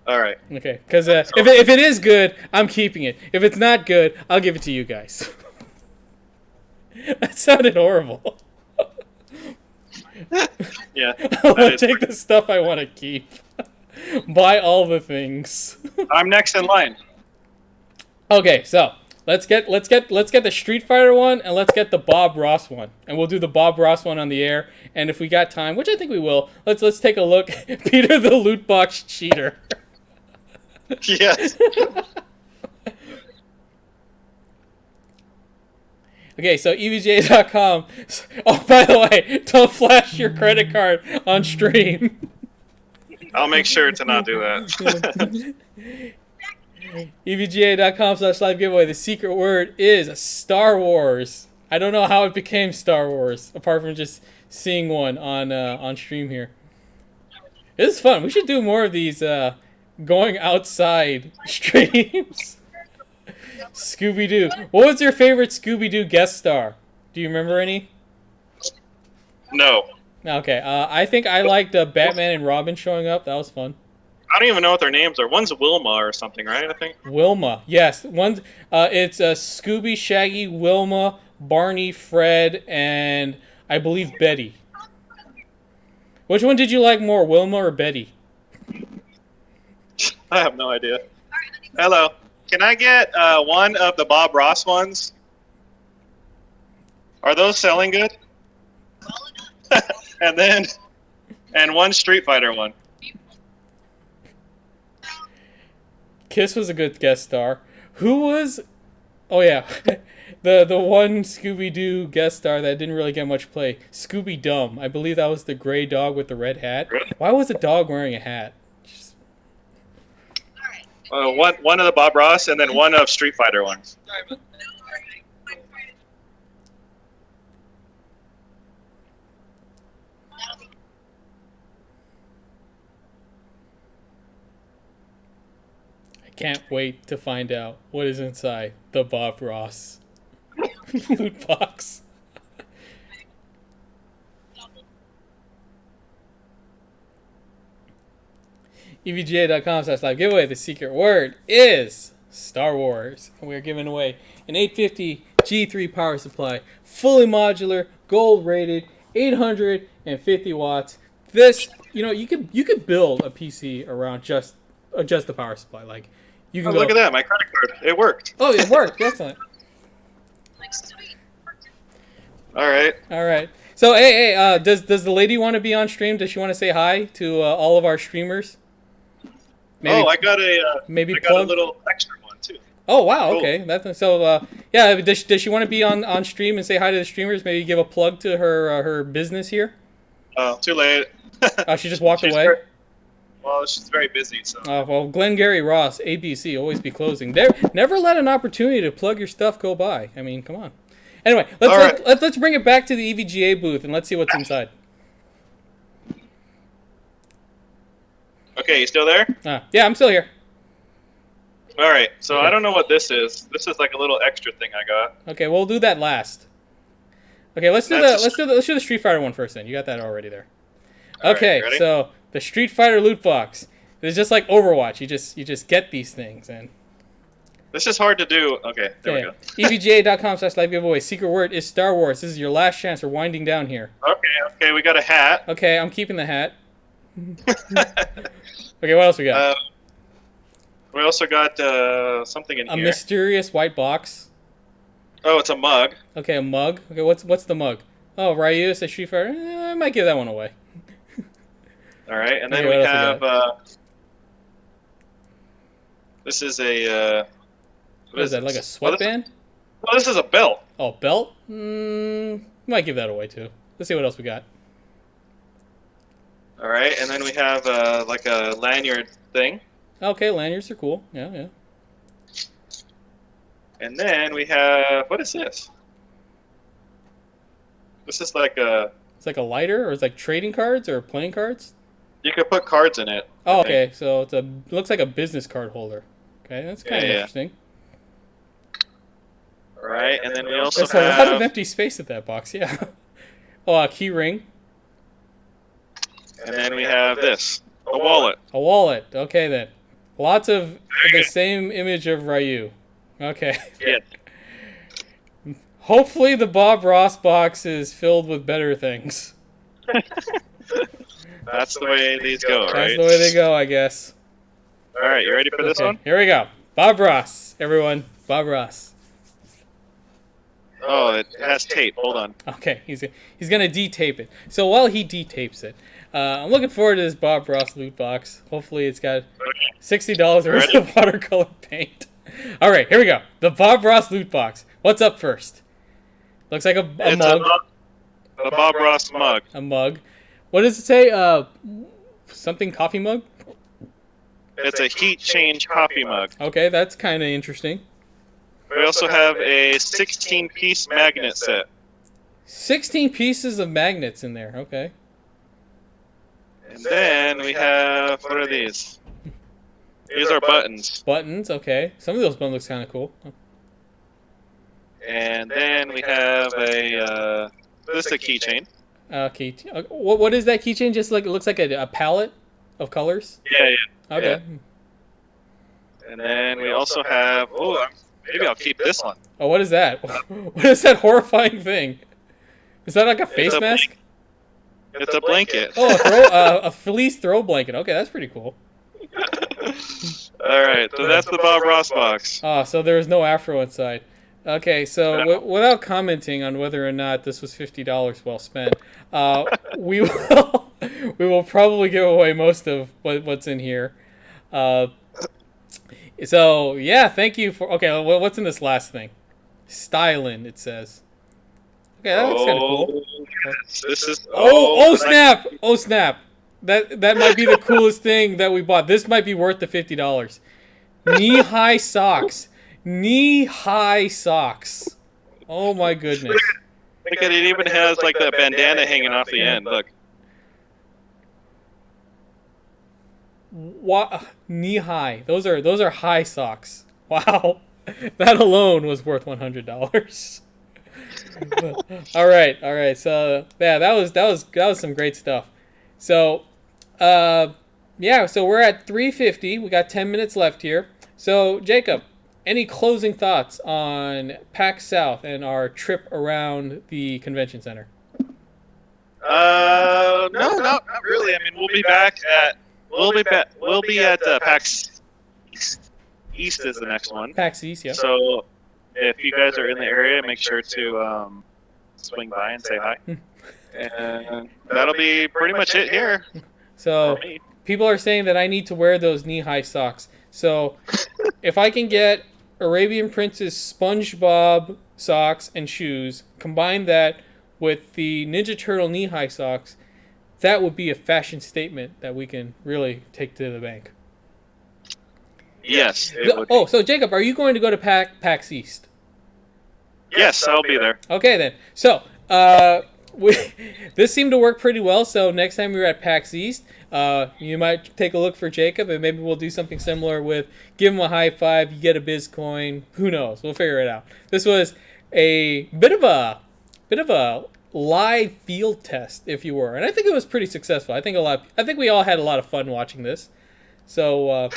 All right. Okay. Because if it is good, I'm keeping it. If it's not good, I'll give it to you guys. That sounded horrible. Yeah. I'll take the stuff I want to keep. Buy all the things. I'm next in line. Okay, so let's get the Street Fighter one and let's get the Bob Ross one, and we'll do the Bob Ross one on the air. And if we got time, which I think we will, let's take a look. Peter the loot box cheater. Yes. Okay, so EVGA.com. Oh, by the way, don't flash your credit card on stream. I'll make sure to not do that. EVGA.com/live giveaway. The secret word is Star Wars. I don't know how it became Star Wars, apart from just seeing one on stream here. This is fun. We should do more of these going outside streams. Scooby-Doo. What was your favorite Scooby-Doo guest star? Do you remember any? No. Okay, I think I liked Batman and Robin showing up. That was fun. I don't even know what their names are. One's Wilma or something, right? I think. Wilma, yes. One's it's Scooby, Shaggy, Wilma, Barney, Fred, and I believe Betty. Which one did you like more, Wilma or Betty? I have no idea. Hello. Can I get one of the Bob Ross ones? Are those selling good? and one Street Fighter one. Kiss was a good guest star. Who was? Oh yeah, the one Scooby-Doo guest star that didn't really get much play. Scooby Dumb. I believe that was the gray dog with the red hat. Really? Why was a dog wearing a hat? One of the Bob Ross and then one of Street Fighter ones. can't wait to find out what is inside the Bob Ross loot box. EVGA.com/live giveaway. The secret word is Star Wars. And we are giving away an 850 G3 power supply, fully modular, gold rated, 850 watts. This, you could build a PC around just the power supply. Like, you can look at that, my credit card. It worked. Oh, it worked. Excellent. All right. So, hey, does the lady want to be on stream? Does she want to say hi to all of our streamers? Maybe, I got a little extra one too. Oh wow, okay. Yeah. Does she want to be on stream and say hi to the streamers? Maybe give a plug to her business here. Oh, too late. Oh, she just walked away. She's very busy. So. Well, Glengarry Ross, ABC, always be closing. Never let an opportunity to plug your stuff go by. I mean, come on. Anyway, let's bring it back to the EVGA booth and let's see what's inside. Okay, you still there? Yeah, I'm still here. All right, so I don't know what this is. This is like a little extra thing I got. Okay, we'll do that last. Okay, let's do the Street Fighter one first. Then you got that already there. Okay, right, so the Street Fighter loot box. It's just like Overwatch. You just get these things and. This is hard to do. Okay, there we go. EVGA.com/live giveaway. Secret word is Star Wars. This is your last chance. We're winding down here. Okay, we got a hat. Okay, I'm keeping the hat. Okay, what else we got? We also got something in here. A mysterious white box. Oh, it's a mug. Okay, a mug. Okay, what's the mug? Oh, Ryu says Street Fighter. I might give that one away. All right, and then we have. This is a. What is that? Like a sweatband? Well, this is a belt. Oh, belt? Might give that away too. Let's see what else we got. All right, and then we have like a lanyard thing. Okay, lanyards are cool. Yeah. And then we have, what is this? This is like a... It's like a lighter, or it's like trading cards or playing cards? You could put cards in it. Oh, okay, so it looks like a business card holder. Okay, that's kind of interesting. All right, and then we also have... There's a lot of empty space at that box, yeah. Oh, a key ring. And then we have this, a wallet. A wallet, okay then. Lots of the same image of Ryu. Okay. Yeah. Hopefully the Bob Ross box is filled with better things. That's the way these go, right? That's the way they go, I guess. All right, you ready for this one? Here we go. Bob Ross, everyone. Bob Ross. Oh, it has tape. Hold on. Okay, he's gonna de-tape it. So while he de-tapes it, I'm looking forward to this Bob Ross loot box. Hopefully it's got $60 worth of watercolor paint. All right, here we go. The Bob Ross loot box. What's up first? Looks like a mug. A Bob Ross mug. A mug. What does it say? Something coffee mug? It's a heat change coffee mug. Okay, that's kind of interesting. We also have a 16-piece magnet set. 16 pieces of magnets in there. Okay. And then we have, what are these? These are buttons. Buttons, okay. Some of those buttons look kind of cool. And then we have a, this is a keychain. What is that keychain? Just like, it looks like a palette of colors? Yeah. Okay. Yeah. And then we also have, maybe I'll keep this one. Oh, what is that? What is that horrifying thing? Is that like a face mask? It's a blanket. Oh, a fleece throw blanket. Okay, that's pretty cool. All right, so that's the Bob Ross box. Oh, so there's no afro inside. Okay, so without commenting on whether or not this was $50 well spent, we will probably give away most of what's in here. So yeah, thank you for. Okay, what's in this last thing? Stylin', it says. Okay, that looks kind of cool. This is. Oh snap! Oh snap! That might be the coolest thing that we bought. This might be worth the $50. Knee-high socks. Knee-high socks. Oh my goodness. Look at it, even has like that bandana hanging off the end. Look. knee high. Those are high socks. Wow, that alone was worth $100. All right. So yeah, that was some great stuff. So yeah, so we're at 3:50. We got 10 minutes left here. So Jacob, any closing thoughts on PAX South and our trip around the convention center? No, not really. I mean, we'll be at PAX East is the next one. PAX East, yeah. So if you guys are in the area, make sure to swing by and say hi. And that'll be pretty much it here. So people are saying that I need to wear those knee-high socks. So if I can get Arabian Prince's SpongeBob socks and shoes, combine that with the Ninja Turtle knee-high socks, that would be a fashion statement that we can really take to the bank. Yes. So Jacob, are you going to go to PAX East? Yes, I'll be there. Okay then. So this seemed to work pretty well. So next time we're at PAX East, you might take a look for Jacob, and maybe we'll do something similar with give him a high five, you get a biz coin. Who knows? We'll figure it out. This was a bit of a live field test, if you were, and I think it was pretty successful. I think we all had a lot of fun watching this. So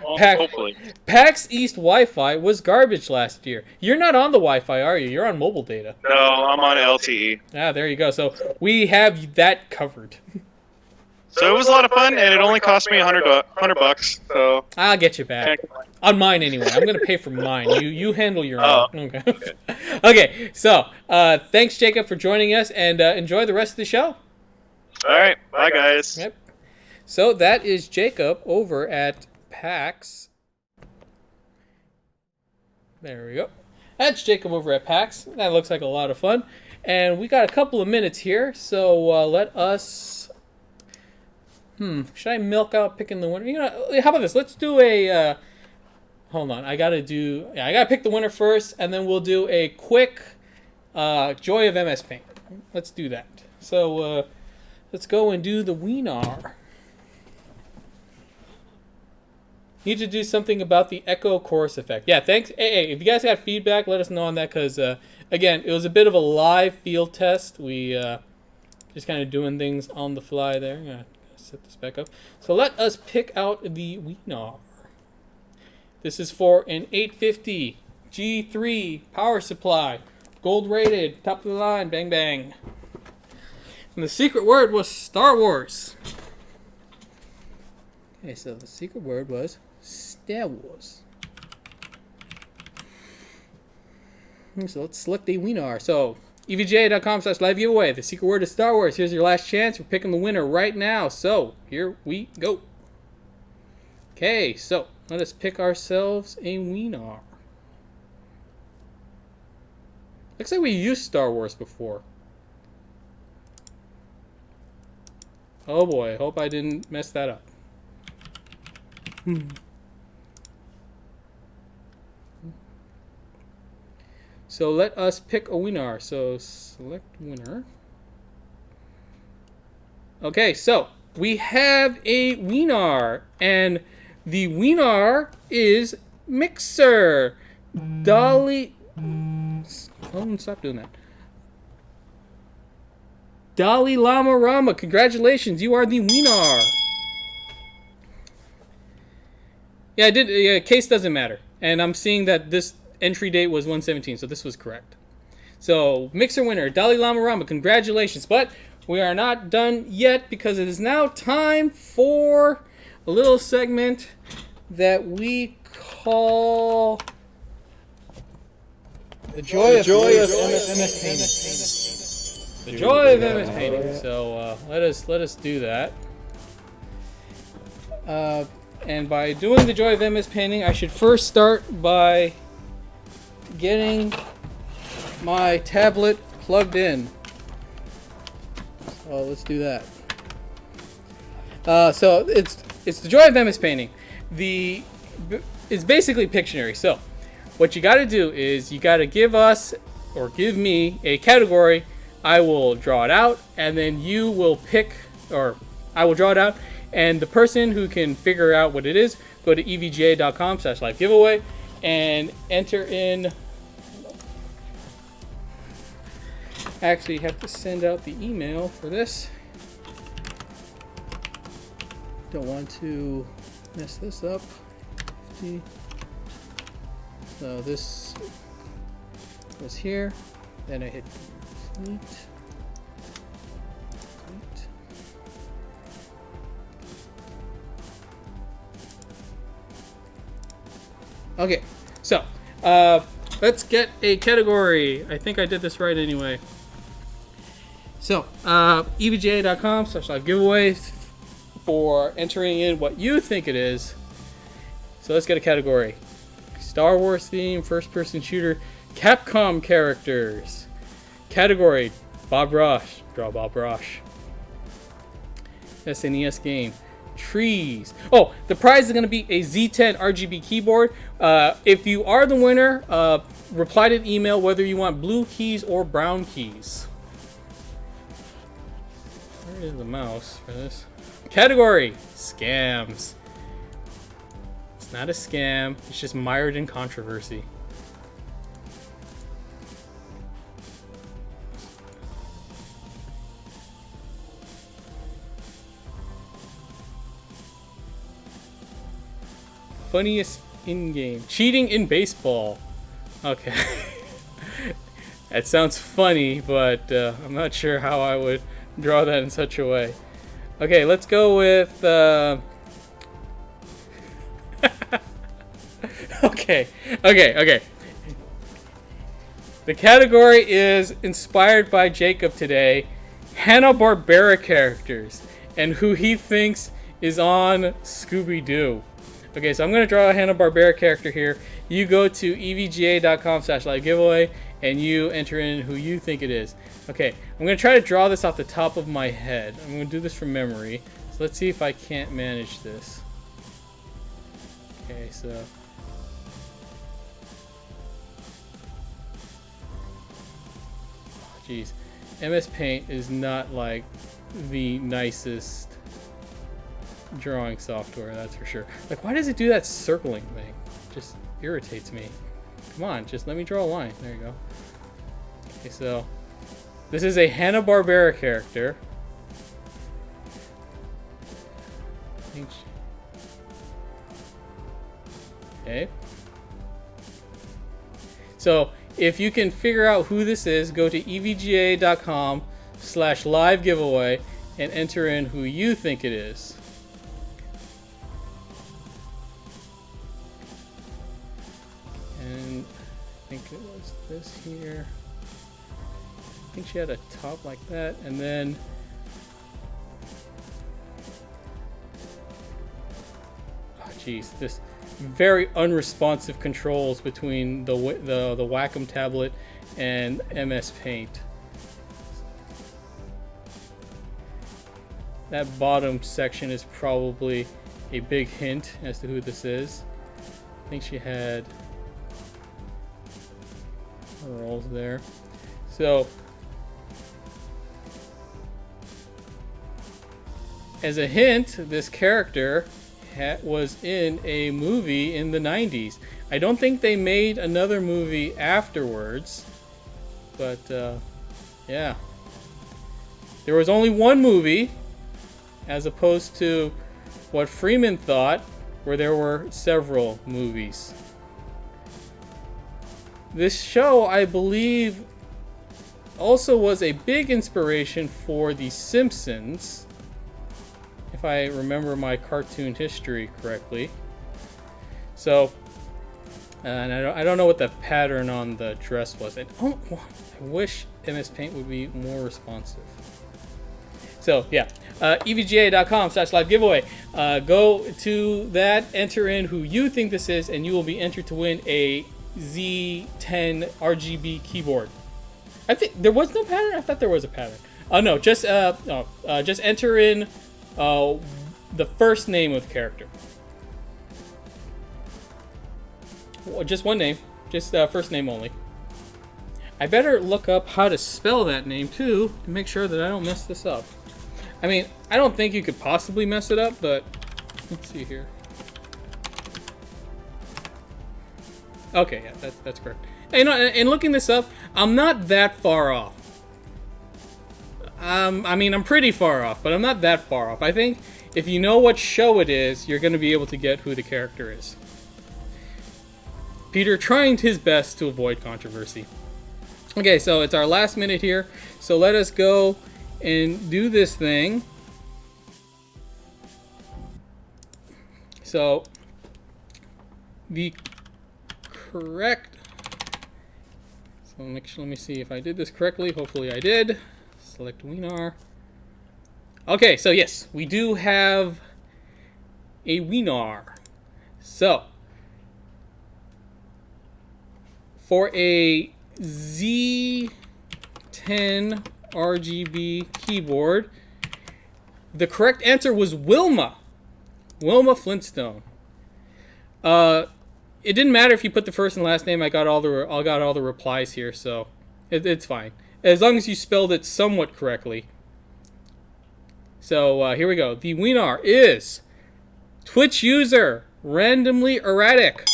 hopefully. PAX East Wi-Fi was garbage last year. You're not on the Wi-Fi, are you? You're on mobile data. No, I'm on LTE. Ah, there you go. So we have that covered. So it was a lot of fun, and it only cost me $100. So I'll get you back. On mine anyway. I'm gonna pay for mine. You handle your own. Okay. Okay. So thanks, Jacob, for joining us, and enjoy the rest of the show. All right. Bye, guys. Yep. So that is Jacob over at PAX. There we go. That's Jacob over at PAX. That looks like a lot of fun. And we got a couple of minutes here, so let us... should I milk out picking the winner? You know, how about this? Let's do a... hold on. I gotta pick the winner first, and then we'll do a quick Joy of MS Paint. Let's do that. So let's go and do the Wienar. Need to do something about the echo chorus effect. Yeah, thanks. Hey, if you guys got feedback, let us know on that, because, again, it was a bit of a live field test. We just kind of doing things on the fly there. I'm going to set this back up. So let us pick out the Wienar. This is for an 850 G3 power supply. Gold rated, top of the line, bang bang. And the secret word was Star Wars. Okay, so the secret word was Star Wars. So let's select a winner. So evga.com/live giveaway. The secret word is Star Wars. Here's your last chance. We're picking the winner right now. So here we go. Okay, so let us pick ourselves a winner. Looks like we used Star Wars before. Oh boy, I hope I didn't mess that up. So let us pick a winner. So select winner. Okay, so we have a winner, and the winner is Mixer. Dolly. Oh, stop doing that. Dalai Lama Rama, congratulations, you are the winner. Yeah, I did. Yeah, case doesn't matter, and I'm seeing that this entry date was 1/17, so this was correct. So Mixer winner, Dalai Lama Rama, congratulations. But we are not done yet, because it is now time for a little segment that we call the joy of MS painting. The joy of MS painting. So let us do that. And by doing the joy of MS painting, I should first start by getting my tablet plugged in. So let's do that. So it's the joy of MS painting. It's basically Pictionary. So what you got to do is you got to give us, or give me, a category. I will draw it out, and then you will pick, or I will draw it out, And the person who can figure out what it is, go to evga.com/live giveaway and enter in. Actually, you have to send out the email for this. Don't want to mess this up. So this was here. Then I hit complete. Okay, so let's get a category. I think I did this right anyway. So evga.com/live giveaways for entering in what you think it is. So let's get a category. Star Wars theme, first person shooter, Capcom characters. Category, Bob Ross. Draw Bob Ross. SNES game. Trees. Oh, the prize is going to be a Z10 RGB keyboard. If you are the winner, reply to the email whether you want blue keys or brown keys. Where is the mouse for this? Category, scams. It's not a scam, it's just mired in controversy. Funniest in-game. Cheating in baseball. Okay. That sounds funny, but I'm not sure how I would draw that in such a way. Okay, let's go with... Okay. The category is inspired by Jacob today. Hanna-Barbera characters and who he thinks is on Scooby-Doo. Okay, so I'm going to draw a Hanna-Barbera character here. You go to evga.com/live giveaway and you enter in who you think it is. Okay, I'm going to try to draw this off the top of my head. I'm going to do this from memory. So let's see if I can't manage this. Okay, so... Oh, geez. MS Paint is not like the nicest drawing software, that's for sure. Like, why does it do that circling thing? Just irritates me. Come on, just let me draw a line. There you go. Okay, so this is a Hanna-Barbera character. Okay. So if you can figure out who this is, go to evga.com/live giveaway and enter in who you think it is. And I think it was this here. I think she had a top like that, and then geez, this very unresponsive controls between the Wacom tablet and MS Paint. That bottom section is probably a big hint as to who this is. I think she had rolls there. So as a hint, this character was in a movie in the 90s. I don't think they made another movie afterwards, but yeah. There was only one movie, as opposed to what Freeman thought, where there were several movies. This show, I believe, also was a big inspiration for The Simpsons, if I remember my cartoon history correctly. So, and I don't know what the pattern on the dress was. I wish MS Paint would be more responsive. So yeah, evga.com/live giveaway. Go to that, enter in who you think this is, and you will be entered to win a Z10 RGB keyboard. I think there was no pattern. I thought there was a pattern. Oh no, just enter in the first name of the character. Well, just one name, just first name only. I better look up how to spell that name too to make sure that I don't mess this up. I mean, I don't think you could possibly mess it up, but let's see here. Okay, yeah, that's correct. And looking this up, I'm not that far off. I mean, I'm pretty far off, but I'm not that far off. I think if you know what show it is, you're going to be able to get who the character is. Peter trying his best to avoid controversy. Okay, so it's our last minute here. So let us go and do this thing. So the correct... So let me see if I did this correctly. Hopefully I did. Select Wienar. Okay, so yes, we do have a Wienar. So for a Z10 RGB keyboard, the correct answer was Wilma. Wilma Flintstone. It didn't matter if you put the first and last name. I got all the replies here, so it's fine as long as you spelled it somewhat correctly. So here we go. The Wienar is Twitch user randomly erratic.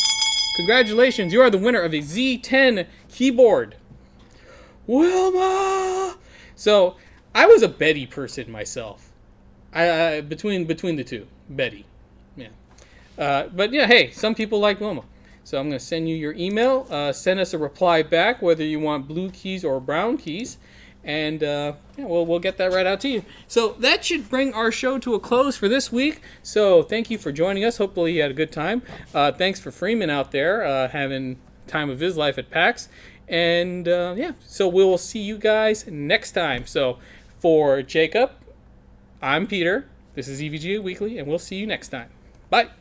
Congratulations, you are the winner of a Z10 keyboard. Wilma. So I was a Betty person myself. I between the two, Betty. Yeah. But yeah, hey, some people like Wilma. So I'm going to send you your email. Send us a reply back, whether you want blue keys or brown keys. And yeah, we'll get that right out to you. So that should bring our show to a close for this week. So thank you for joining us. Hopefully you had a good time. Thanks for Freeman out there having time of his life at PAX. And yeah, so we will see you guys next time. So for Jacob, I'm Peter. This is EVGA Weekly, and we'll see you next time. Bye.